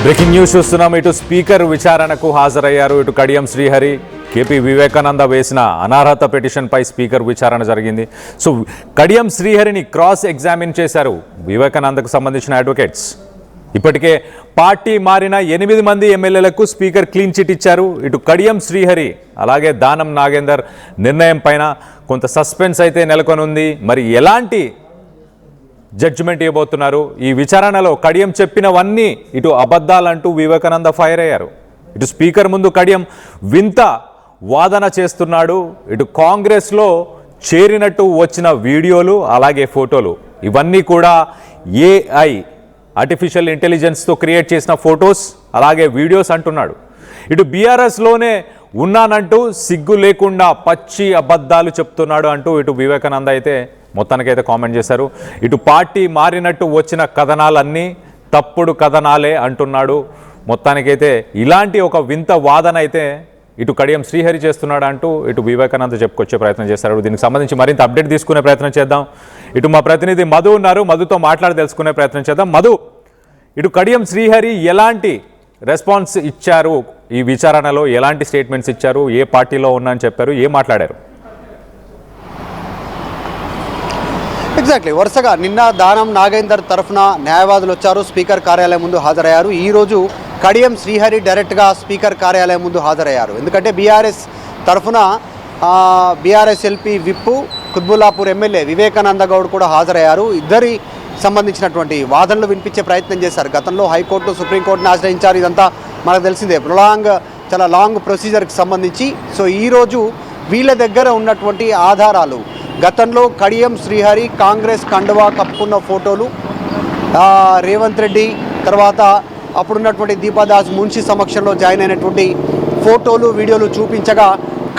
Breaking news చూస్తున్నాం. ఇటు speaker విచారణకు హాజరయ్యారు. ఇటు కడియం శ్రీహరి, కేపీ వివేకానంద వేసిన అనర్హత పిటిషన్పై స్పీకర్ విచారణ జరిగింది. సో కడియం శ్రీహరిని క్రాస్ ఎగ్జామిన్ చేశారు వివేకానందకు సంబంధించిన అడ్వకేట్స్. ఇప్పటికే పార్టీ మారిన 8 మంది ఎమ్మెల్యేలకు స్పీకర్ క్లీన్ చిట్ ఇచ్చారు. ఇటు కడియం శ్రీహరి అలాగే దానం నాగేందర్ నిర్ణయం పైన కొంత సస్పెన్స్ అయితే నెలకొనుంది. మరి ఎలాంటి జడ్జిమెంట్ ఇవ్వబోతున్నారు? ఈ విచారణలో కడియం చెప్పినవన్నీ ఇటు అబద్ధాలంటూ వివేకానంద ఫైర్ అయ్యారు. ఇటు స్పీకర్ ముందు కడియం వింత వాదన చేస్తున్నాడు. ఇటు కాంగ్రెస్లో చేరినట్టు వచ్చిన వీడియోలు అలాగే ఫోటోలు ఇవన్నీ కూడా ఏఐ ఆర్టిఫిషియల్ ఇంటెలిజెన్స్తో క్రియేట్ చేసిన ఫొటోస్ అలాగే వీడియోస్ అంటున్నాడు. ఇటు బీఆర్ఎస్లోనే ఉన్నానంటూ సిగ్గు లేకుండా పచ్చి అబద్ధాలు చెప్తున్నాడు అంటూ ఇటు వివేకానంద అయితే మొత్తానికైతే కామెంట్ చేశారు. ఇటు పార్టీ మారినట్టు వచ్చిన కథనాలన్నీ తప్పుడు కథనాలే అంటున్నాడు. మొత్తానికైతే ఇలాంటి ఒక వింత వాదన అయితే ఇటు కడియం శ్రీహరి చేస్తున్నాడు అంటూ ఇటు వివేకానంద చెప్పుకొచ్చే ప్రయత్నం చేశారు. దీనికి సంబంధించి మరింత అప్డేట్ తీసుకునే ప్రయత్నం చేద్దాం. ఇటు మా ప్రతినిధి మధు ఉన్నారు, మధుతో మాట్లాడి తెలుసుకునే ప్రయత్నం చేద్దాం. మధు, ఇటు కడియం శ్రీహరి ఎలాంటి రెస్పాన్స్ ఇచ్చారు? ఈ విచారణలో ఎలాంటి స్టేట్మెంట్స్ ఇచ్చారు? ఏ పార్టీలో ఉన్నా అని చెప్పారు? ఏం మాట్లాడారు? ఎగ్జాక్ట్లీ వరుసగా నిన్న దానం నాగేందర్ తరఫున న్యాయవాదులు వచ్చారు, స్పీకర్ కార్యాలయం ముందు హాజరయ్యారు. ఈరోజు కడియం శ్రీహరి డైరెక్ట్గా స్పీకర్ కార్యాలయం ముందు హాజరయ్యారు. ఎందుకంటే బీఆర్ఎస్ తరఫున బీఆర్ఎస్ ఎల్పీ విప్పు కుత్బుల్లాపూర్ ఎమ్మెల్యే వివేకానంద గౌడ్ కూడా హాజరయ్యారు. ఇద్దరి సంబంధించినటువంటి వాదనలు వినిపించే ప్రయత్నం చేశారు. గతంలో హైకోర్టు సుప్రీంకోర్టును ఆశ్రయించారు. ఇదంతా మనకు తెలిసిందే, చాలా లాంగ్ ప్రొసీజర్కి సంబంధించి. సో ఈరోజు వీళ్ళ దగ్గర ఉన్నటువంటి ఆధారాలు, గతంలో కడియం శ్రీహరి కాంగ్రెస్ కండువా కప్పుకున్న ఫోటోలు, రేవంత్ రెడ్డి తర్వాత అప్పుడున్నటువంటి దీపాదాస్ మున్షి సమక్షంలో జాయిన్ అయినటువంటి ఫోటోలు వీడియోలు చూపించగా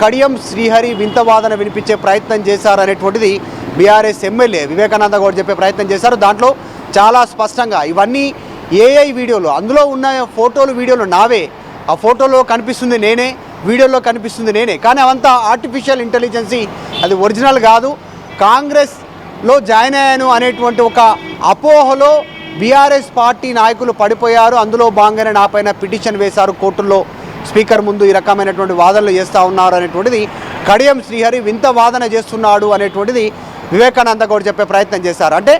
కడియం శ్రీహరి వింత వాదన వినిపించే ప్రయత్నం చేశారనేటువంటిది బీఆర్ఎస్ ఎమ్మెల్యే వివేకానంద గౌడ్ చెప్పే ప్రయత్నం చేశారు. దాంట్లో చాలా స్పష్టంగా ఇవన్నీ ఏఐ వీడియోలు, అందులో ఉన్న ఫోటోలు వీడియోలు నావే, ఆ ఫోటోలో కనిపిస్తుంది నేనే, వీడియోలో కనిపిస్తుంది నేనే, కానీ అవంతా ఆర్టిఫిషియల్ ఇంటెలిజెన్సీ, అది ఒరిజినల్ కాదు. కాంగ్రెస్లో జాయిన్ అయ్యాను అనేటువంటి ఒక అపోహలో బీఆర్ఎస్ పార్టీ నాయకులు పడిపోయారు. అందులో భాగంగానే నాపైన పిటిషన్ వేశారు కోర్టుల్లో, స్పీకర్ ముందు ఈ రకమైనటువంటి వాదనలు చేస్తూ ఉన్నారు అనేటువంటిది కడియం శ్రీహరి వింత వాదన చేస్తున్నాడు అనేటువంటిది వివేకానంద గౌడ్ చెప్పే ప్రయత్నం చేశారు. అంటే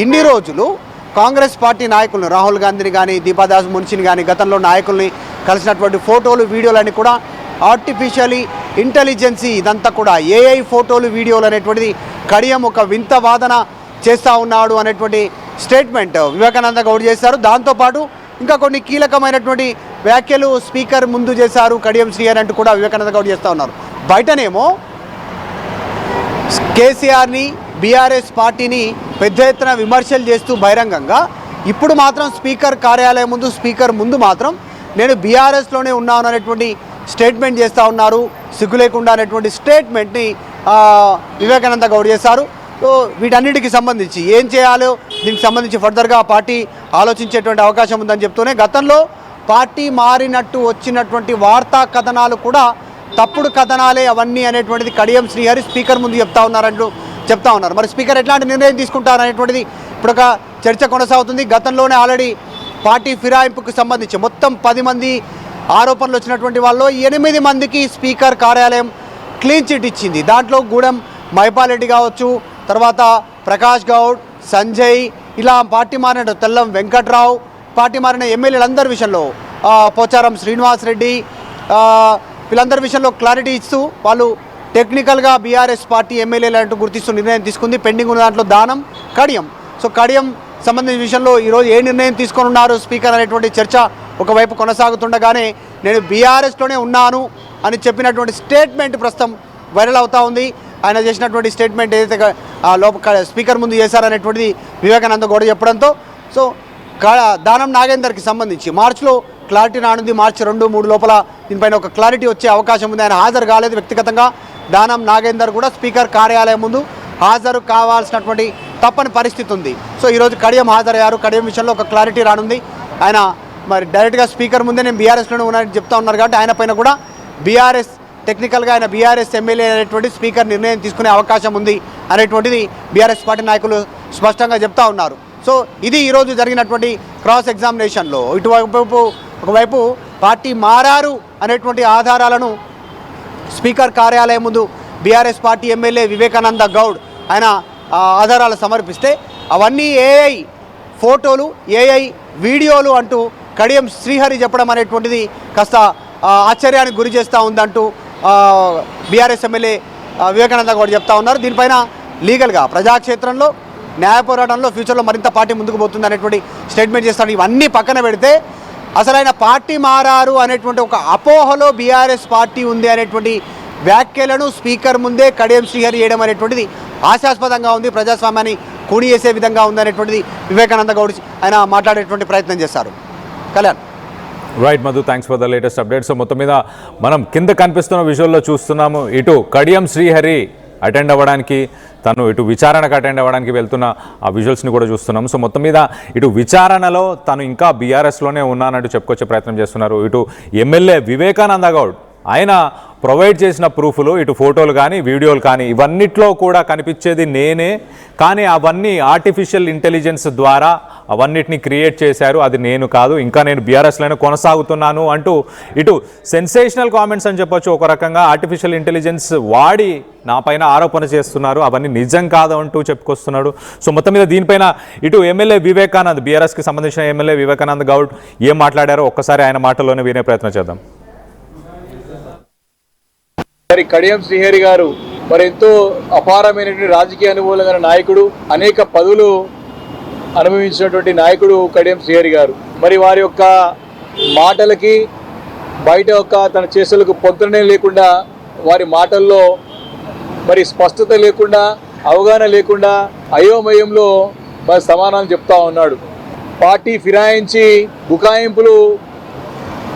ఇన్ని రోజులు కాంగ్రెస్ పార్టీ నాయకులను, రాహుల్ గాంధీని కానీ దీపాదాస్ మున్షిని కానీ గతంలో నాయకుల్ని కలిసినటువంటి ఫోటోలు వీడియోలన్నీ కూడా ఆర్టిఫిషియలీ ఇంటెలిజెన్సీ, ఇదంతా కూడా ఏఐ ఫోటోలు వీడియోలు అనేటువంటిది కడియం ఒక వింత వాదన చేస్తూ ఉన్నాడు అనేటువంటి స్టేట్మెంట్ వివేకానంద గౌడ్ చేశారు. దాంతోపాటు ఇంకా కొన్ని కీలకమైనటువంటి వ్యాఖ్యలు స్పీకర్ ముందు చేశారు కడియం శ్రీహరి అంటూ కూడా వివేకానంద గౌడ్ చేస్తూ ఉన్నారు. బయటనేమో కేసీఆర్ని, బీఆర్ఎస్ పార్టీని పెద్ద ఎత్తున విమర్శలు చేస్తూ బహిరంగంగా, ఇప్పుడు మాత్రం స్పీకర్ కార్యాలయం ముందు, స్పీకర్ ముందు మాత్రం నేను బీఆర్ఎస్లోనే ఉన్నాను అనేటువంటి స్టేట్మెంట్ చేస్తూ ఉన్నారు. సిగ్గు లేకుండా అనేటువంటి స్టేట్మెంట్ని వివేకానంద గౌడ్ చేశారు. సో వీటన్నిటికి సంబంధించి ఏం చేయాలో దీనికి సంబంధించి ఫర్దర్గా పార్టీ ఆలోచించేటువంటి అవకాశం ఉందని చెప్తూనే, గతంలో పార్టీ మారినట్టు వచ్చినటువంటి వార్తా కథనాలు కూడా తప్పుడు కథనాలే అవన్నీ అనేటువంటిది కడియం శ్రీహరి స్పీకర్ ముందు చెప్తా ఉన్నారు. మరి స్పీకర్ ఎట్లాంటి నిర్ణయం తీసుకుంటారు అనేటువంటిది ఇప్పుడు ఒక చర్చ కొనసాగుతుంది. గతంలోనే ఆల్రెడీ పార్టీ ఫిరాయింపుకు సంబంధించి మొత్తం 10 మంది ఆరోపణలు వచ్చినటువంటి వాళ్ళు 8 మందికి స్పీకర్ కార్యాలయం క్లీన్ చిట్ ఇచ్చింది. దాంట్లో గూడెం మైపాల్ రెడ్డి కావచ్చు, తర్వాత ప్రకాష్ గౌడ్, సంజయ్, ఇలా పార్టీ మారిన తెల్లం వెంకట్రావు, పార్టీ మారిన ఎమ్మెల్యేలందరి విషయంలో పోచారం శ్రీనివాస్ రెడ్డి, వీళ్ళందరి విషయంలో క్లారిటీ ఇస్తూ వాళ్ళు టెక్నికల్గా బీఆర్ఎస్ పార్టీ ఎమ్మెల్యేలు అంటూ గుర్తిస్తూ నిర్ణయం తీసుకుంది. పెండింగ్ ఉన్న దాంట్లో దానం, కడియం. సో కడియం సంబంధించిన విషయంలో ఈరోజు ఏ నిర్ణయం తీసుకొని ఉన్నారు స్పీకర్ అనేటువంటి చర్చ ఒకవైపు కొనసాగుతుండగానే, నేను బీఆర్ఎస్లోనే ఉన్నాను అని చెప్పినటువంటి స్టేట్మెంట్ ప్రస్తుతం వైరల్ అవుతూ ఉంది. ఆయన చేసినటువంటి స్టేట్మెంట్ ఏదైతే స్పీకర్ ముందు చేశారనేటువంటిది వివేకానంద గౌడ్ చెప్పడంతో, సో దానం నాగేందర్కి సంబంధించి మార్చిలో క్లారిటీ రానుంది. మార్చి 2-3 లోపల దీనిపైన ఒక క్లారిటీ వచ్చే అవకాశం ఉంది. ఆయన హాజరు కాలేదు వ్యక్తిగతంగా. దానం నాగేందర్ కూడా స్పీకర్ కార్యాలయం ముందు హాజరు కావాల్సినటువంటి తప్పని పరిస్థితి ఉంది. సో ఈరోజు కడియం హాజరయ్యారు. కడియం విషయంలో ఒక క్లారిటీ రానుంది. ఆయన మరి డైరెక్ట్గా స్పీకర్ ముందే నేను బీఆర్ఎస్లోనే ఉన్నానని చెప్తా ఉన్నారు కాబట్టి ఆయన పైన కూడా బీఆర్ఎస్ టెక్నికల్గా ఆయన బీఆర్ఎస్ ఎమ్మెల్యే అనేటువంటి స్పీకర్ నిర్ణయం తీసుకునే అవకాశం ఉంది అనేటువంటిది బీఆర్ఎస్ పార్టీ నాయకులు స్పష్టంగా చెప్తా ఉన్నారు. సో ఇది ఈరోజు జరిగినటువంటి క్రాస్ ఎగ్జామినేషన్లో ఒకవైపు పార్టీ మారారు అనేటువంటి ఆధారాలను స్పీకర్ కార్యాలయం ముందు BRS party MLA Vivekananda Goud ఆయన ఆధారాలు సమర్పిస్తే అవన్నీ ఏఐ ఫోటోలు ఏఐ వీడియోలు అంటూ కడియం శ్రీహరి చెప్పడం అనేటువంటిది కాస్త ఆశ్చర్యానికి గురి చేస్తూ ఉందంటూ బీఆర్ఎస్ ఎమ్మెల్యే వివేకానంద గౌడ్ చెప్తా ఉన్నారు. దీనిపైన లీగల్గా ప్రజాక్షేత్రంలో న్యాయ పోరాటంలో ఫ్యూచర్లో మరింత పార్టీ ముందుకు పోతుంది అనేటువంటి స్టేట్మెంట్ చేస్తాడు. ఇవన్నీ పక్కన పెడితే అసలైన పార్టీ మారారు అనేటువంటి ఒక అపోహలో బీఆర్ఎస్ పార్టీ ఉంది అనేటువంటి వ్యాఖ్యలను స్పీకర్ ముందే కడియం శ్రీహరి చేయడం అనేటువంటిది హాస్యాస్పదంగా ఉంది, ప్రజాస్వామ్యాన్ని కూని చేసే విధంగా ఉంది అనేటువంటిది వివేకానంద గౌడ్ ఆయన మాట్లాడేటువంటి ప్రయత్నం చేశారు. Kalyan. Right Madhu, thanks for the latest update. So మొత్తం మీద మనం కింద కనిపిస్తున్న విజువల్లో చూస్తున్నాము, ఇటు కడియం శ్రీహరి అటెండ్ అవ్వడానికి, తను ఇటు విచారణకు అటెండ్ అవ్వడానికి వెళ్తున్న ఆ విజువల్స్ని కూడా చూస్తున్నాం. సో మొత్తం మీద ఇటు విచారణలో తను ఇంకా బీఆర్ఎస్లోనే ఉన్నానంటూ చెప్పుకొచ్చే ప్రయత్నం చేస్తున్నారు. ఇటు ఎమ్మెల్యే వివేకానంద గౌడ్ ఆయన ప్రొవైడ్ చేసిన ప్రూఫ్లు, ఇటు ఫోటోలు కానీ వీడియోలు కానీ ఇవన్నిట్లో కూడా కనిపించేది నేనే, కానీ అవన్నీ ఆర్టిఫిషియల్ ఇంటెలిజెన్స్ ద్వారా అవన్నిటిని క్రియేట్ చేశారు, అది నేను కాదు, ఇంకా నేను బీఆర్ఎస్లోనే కొనసాగుతున్నాను అంటూ ఇటు సెన్సేషనల్ కామెంట్స్ అని చెప్పొచ్చు. ఒక రకంగా ఆర్టిఫిషియల్ ఇంటెలిజెన్స్ వాడి నా పైన ఆరోపణ చేస్తున్నారు, అవన్నీ నిజం కాదు అంటూ చెప్పుకొస్తున్నాడు. సో మొత్తం మీద దీనిపైన ఇటు ఎమ్మెల్యే వివేకానంద్, బీఆర్ఎస్కి సంబంధించిన ఎమ్మెల్యే వివేకానంద్ గౌడ్ ఏం మాట్లాడారో ఒక్కసారి ఆయన మాటల్లోనే వినే ప్రయత్నం చేద్దాం. మరి కడియం శ్రీహరి గారు మరి ఎంతో అపారమైనటువంటి రాజకీయ అనుభవం గల నాయకుడు, అనేక పదవులు అనుభవించినటువంటి నాయకుడు కడియం శ్రీహరి గారు. మరి వారి యొక్క మాటలకి బయట యొక్క తన చేష్టలకు పొంతనే లేకుండా, వారి మాటల్లో మరి స్పష్టత లేకుండా, అవగాహన లేకుండా అయోమయంలో మరి సమాధానం చెప్తా ఉన్నాడు. పార్టీ ఫిరాయించి బుకాయింపులు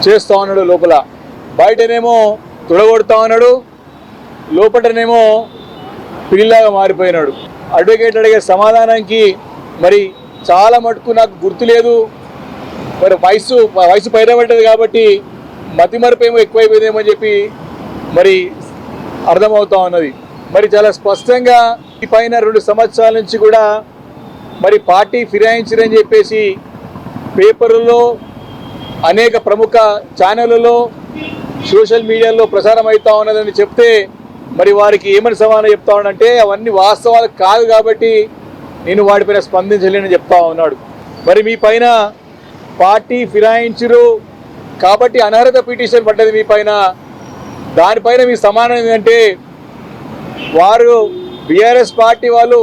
చేస్తూ ఉన్నాడు, లోపల బయటనేమో తొడగొడతా ఉన్నాడు, లోపలనేమో పిల్లిలాగా మారిపోయినాడు. అడ్వకేట్ అడిగే సమాధానానికి మరి చాలా మటుకు నాకు గుర్తు లేదు, మరి వయసు పైరబడ్డది కాబట్టి మతిమరుపేమో ఎక్కువైపోయిందేమో అని చెప్పి మరి అర్థమవుతా ఉన్నది. మరి చాలా స్పష్టంగా ఈ పైన 2 సంవత్సరాల నుంచి కూడా మరి పార్టీ ఫిరాయించరని చెప్పేసి పేపర్లలో, అనేక ప్రముఖ ఛానళ్ళలో, సోషల్ మీడియాలో ప్రసారం అవుతా ఉన్నదని చెప్తే మరి వారికి ఏమని సమాధానం చెప్తా ఉన్నాడంటే అవన్నీ వాస్తవాలు కాదు కాబట్టి నేను వాటిపైన స్పందించలేనని చెప్తా ఉన్నాడు. మరి మీ పైన పార్టీ ఫిరాయించరు కాబట్టి అనర్హత పిటిషన్ పడ్డది మీ పైన, దానిపైన మీ సమాధానం ఏంటంటే వారు బీఆర్ఎస్ పార్టీ వాళ్ళు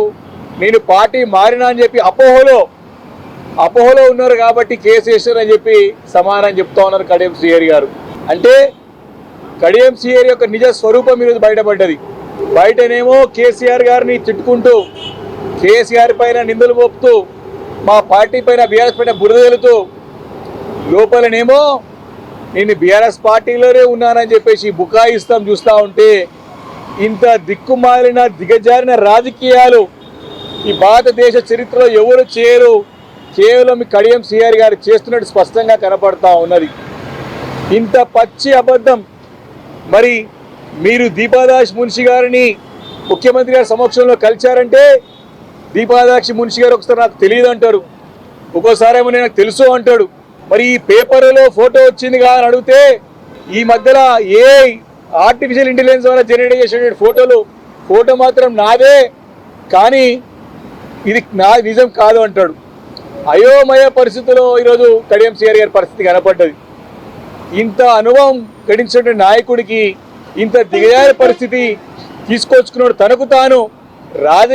నేను పార్టీ మారినా అని చెప్పి అపోహలో ఉన్నారు కాబట్టి కేసు వేసారని చెప్పి సమాధానం చెప్తా ఉన్నారు కడియం శ్రీహరి గారు. అంటే కడియం శ్రీహరి యొక్క నిజ స్వరూపం ఈరోజు బయటపడ్డది. బయటనేమో కేసీఆర్ గారిని తిట్టుకుంటూ, కేసీఆర్ పైన నిందలు మోపుతూ, మా పార్టీ పైన బీఆర్ఎస్ పైన బురద వెళుతూ, లోపలనేమో నేను బీఆర్ఎస్ పార్టీలోనే ఉన్నానని చెప్పేసి బుకాయిస్తాం చూస్తూ ఉంటే, ఇంత దిక్కుమాలిన దిగజారిన రాజకీయాలు ఈ భారతదేశ చరిత్రలో ఎవరు చేయరు, కేవలం కడియం శ్రీహరి గారు చేస్తున్నట్టు స్పష్టంగా కనపడతా ఉన్నది. ఇంత పచ్చి అబద్ధం. మరి మీరు దీపాదాస్ మున్షి గారిని ముఖ్యమంత్రి గారి సమక్షంలో కలిశారంటే దీపాదాక్షి మున్షి గారు ఒకసారి నాకు తెలియదు అంటారు, ఒక్కోసారి ఏమో నాకు తెలుసు అంటాడు. మరి ఈ పేపర్లో ఫోటో వచ్చింది అని అడిగితే ఈ మధ్యలో ఏ ఆర్టిఫిషియల్ ఇంటెలిజెన్స్ ద్వారా జనరేట్ చేసిన ఫోటో మాత్రం నాదే, కానీ ఇది నా నిజం కాదు అంటాడు. అయోమయ పరిస్థితుల్లో ఈరోజు కడియం శ్రీహరి గారి పరిస్థితి కనపడ్డది. ఇంత అనుభవం గడించిన నాయకుడికి ఇంత దిగజారి పరిస్థితి తీసుకొచ్చుకున్నాడు, తనకు తాను